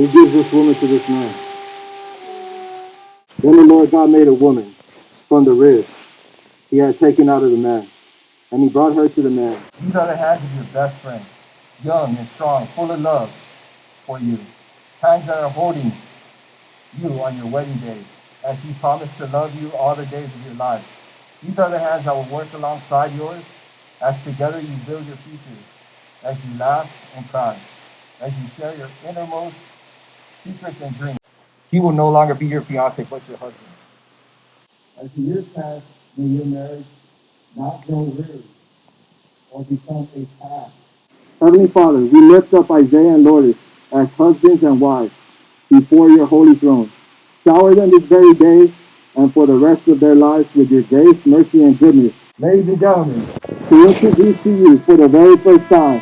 Who gives this woman to this man? Then the Lord God made a woman from the rib he had taken out of the man, and he brought her to the man. These are the hands of your best friend, young and strong, full of love for you. Hands that are holding you on your wedding day, as he promised to love you all the days of your life. These are the hands that will work alongside yours, as together you build your future, as you laugh and cry, as you share your innermost secrets and dreams. He will no longer be your fiance, but your husband. As the years pass, may your marriage not grow weary or become a task. Heavenly Father, we lift up Isaiah and Lourdes as husbands and wives before your holy throne. Shower them this very day and for the rest of their lives with your grace, mercy, and goodness. Ladies and gentlemen, to introduce to you for the very first time,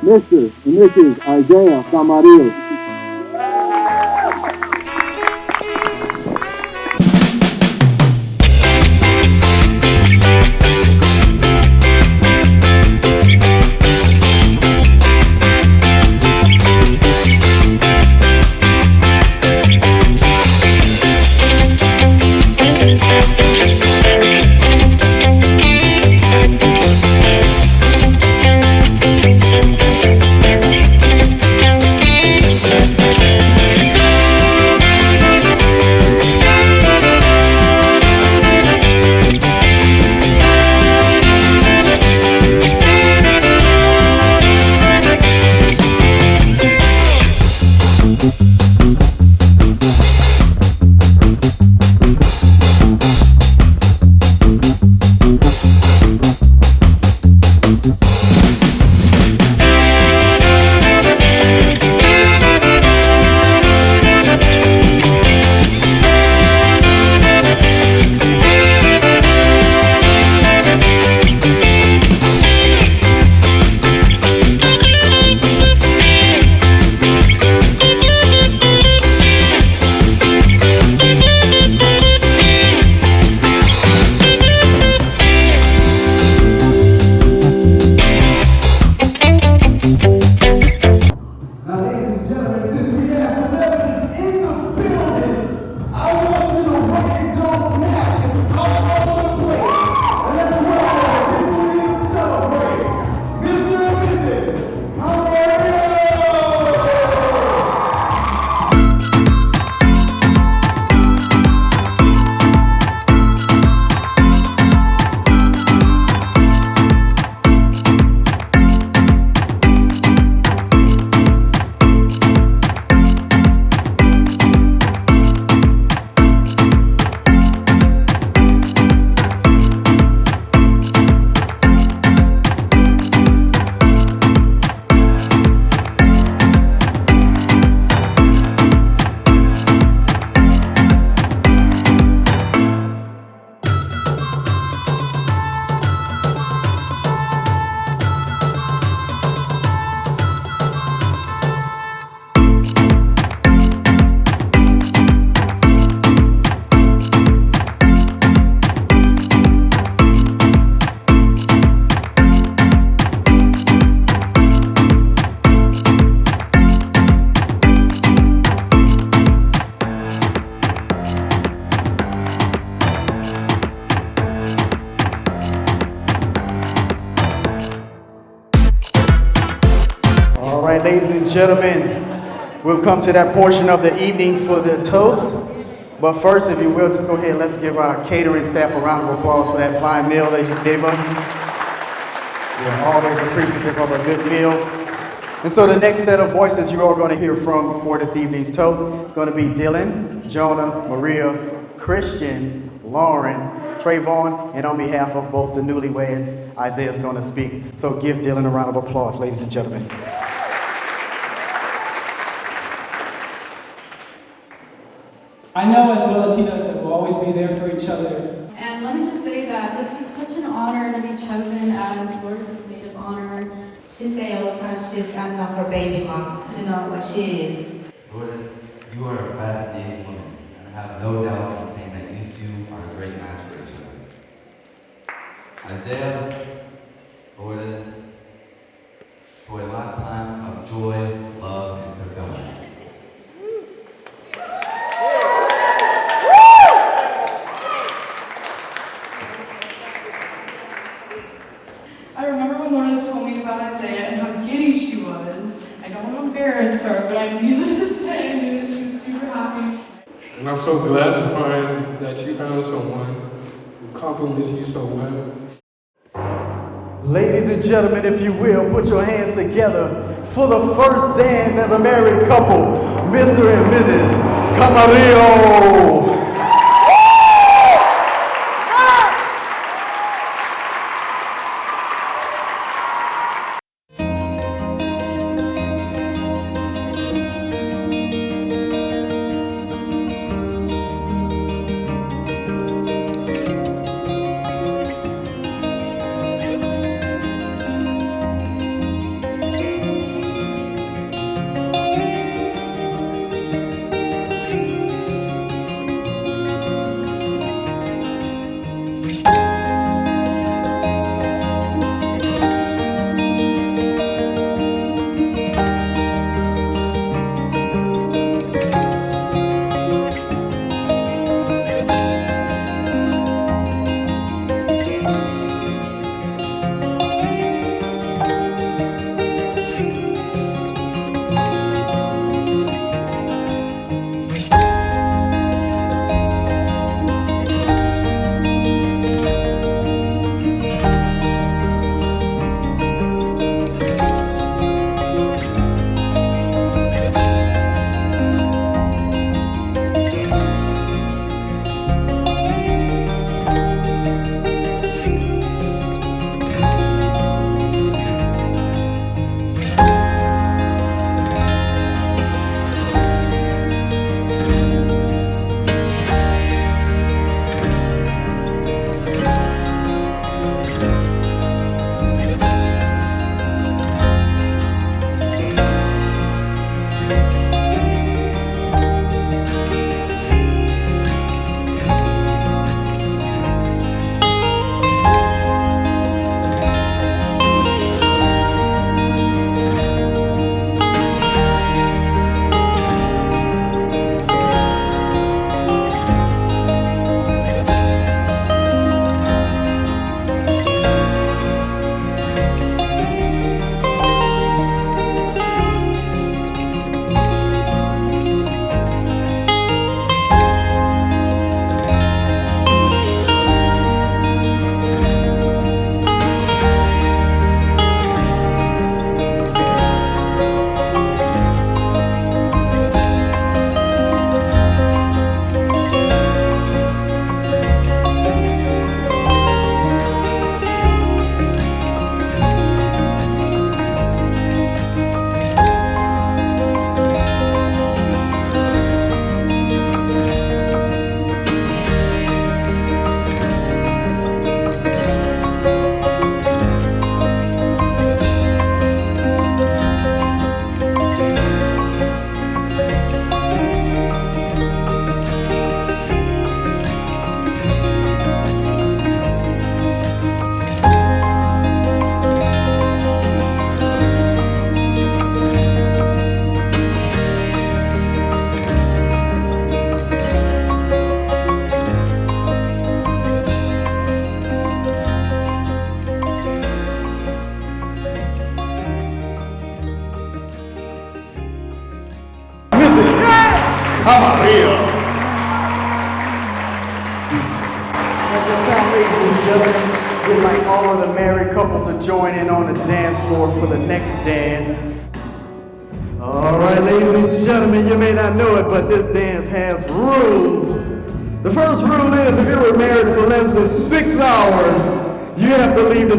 Mr. and Mrs. Isaiah Camarillo. All right, ladies and gentlemen, we've come to that portion of the evening for the toast. But first, if you will, just go ahead and let's give our catering staff a round of applause for that fine meal they just gave us. We're always appreciative of a good meal. And so the next set of voices you are going to hear from for this evening's toast is going to be Dylan, Jonah, Maria, Christian, Lauren, Trayvon, and on behalf of both the newlyweds, Isaiah's going to speak. So give Dylan a round of applause, ladies and gentlemen. I know as well as he does that we'll always be there for each other. And let me just say that this is such an honor to be chosen as Lourdes' maid of honor. She say all the time she's kind of her baby mom, you know what she is. Lourdes, you are a fascinating woman, and I have no doubt in saying that you two are a great match for each other. Isaiah, Lourdes, to a lifetime of joy, love, and fulfillment. embarrass her, but I needless to say, I knew that she was super happy. And I'm so glad to find that you found someone who compliments you so well. Ladies and gentlemen, if you will, put your hands together for the first dance as a married couple, Mr. and Mrs. Camarillo. Camarillo. At this time, ladies and gentlemen, we'd like all of the married couples to join in on the dance floor for the next dance. All right, ladies and gentlemen, you may not know it, but this dance has rules. The first rule is if you were married for less than 6 hours, you have to leave the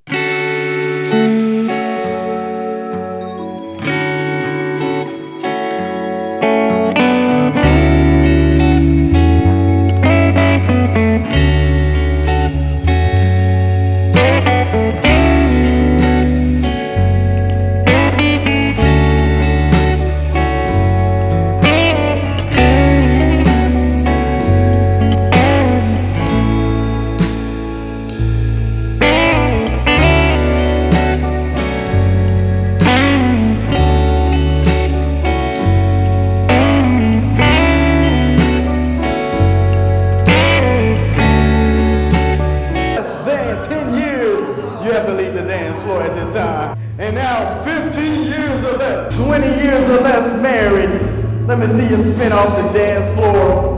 20 years or less married. Let me see you spin off the dance floor.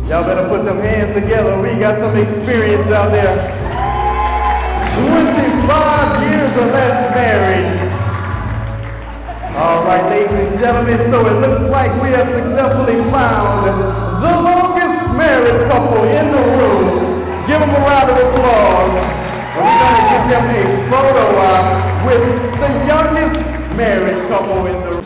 Y'all better put them hands together. We got some experience out there. 25 years or less married. All right, ladies and gentlemen, so it looks like we have successfully found the longest married couple in the room. Give them a round of applause. And we're going to give them a photo op with the youngest married couple in the room.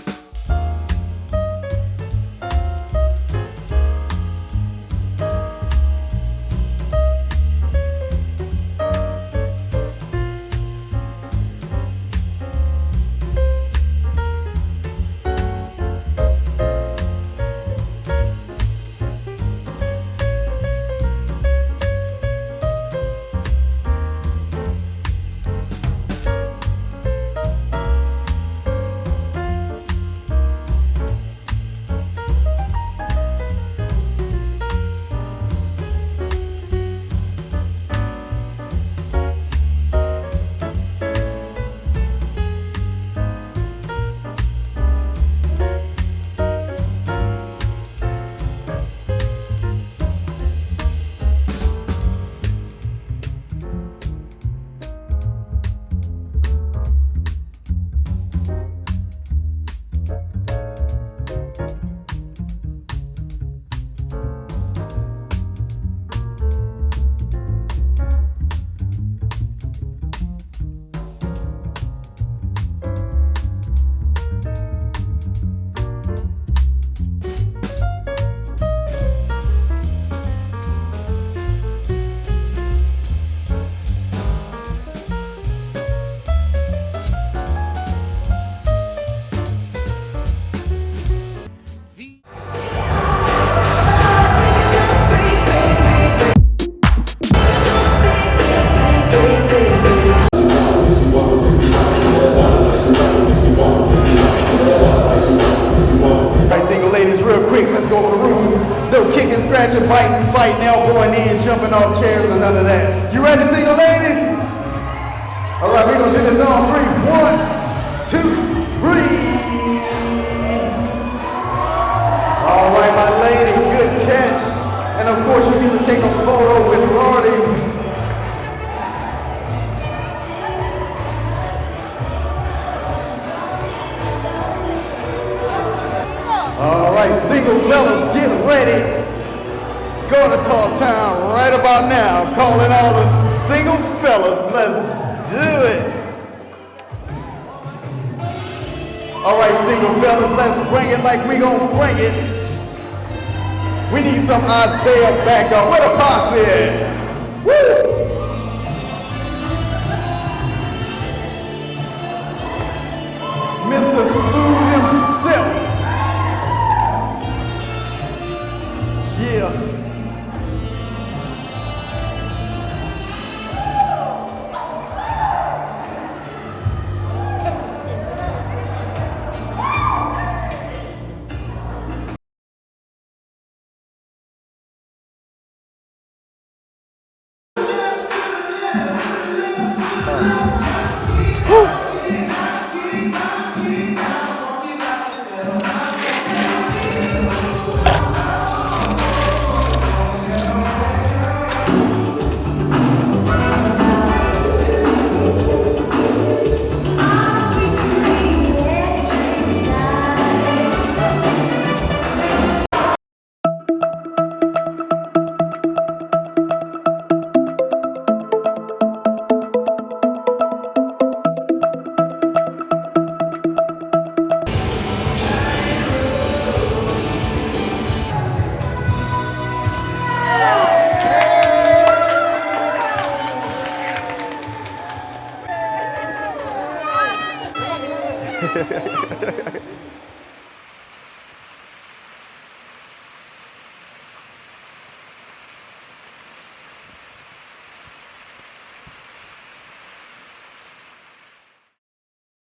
Scratching, biting, fighting, elbowing in, jumping off chairs, and none of that. You ready, single ladies? All right, we're gonna do this on 3. 1, 2, 3. All right, my lady, good catch. And of course, you get to take a photo with Lourdes. All right, single fellas, get ready. Go to Toss Town right about now. Calling all the single fellas. Let's do it. All right, single fellas, let's bring it like we gonna bring it. We need some Isaiah backup. Where the posse at? Woo! Mr. Smooth himself. Yeah.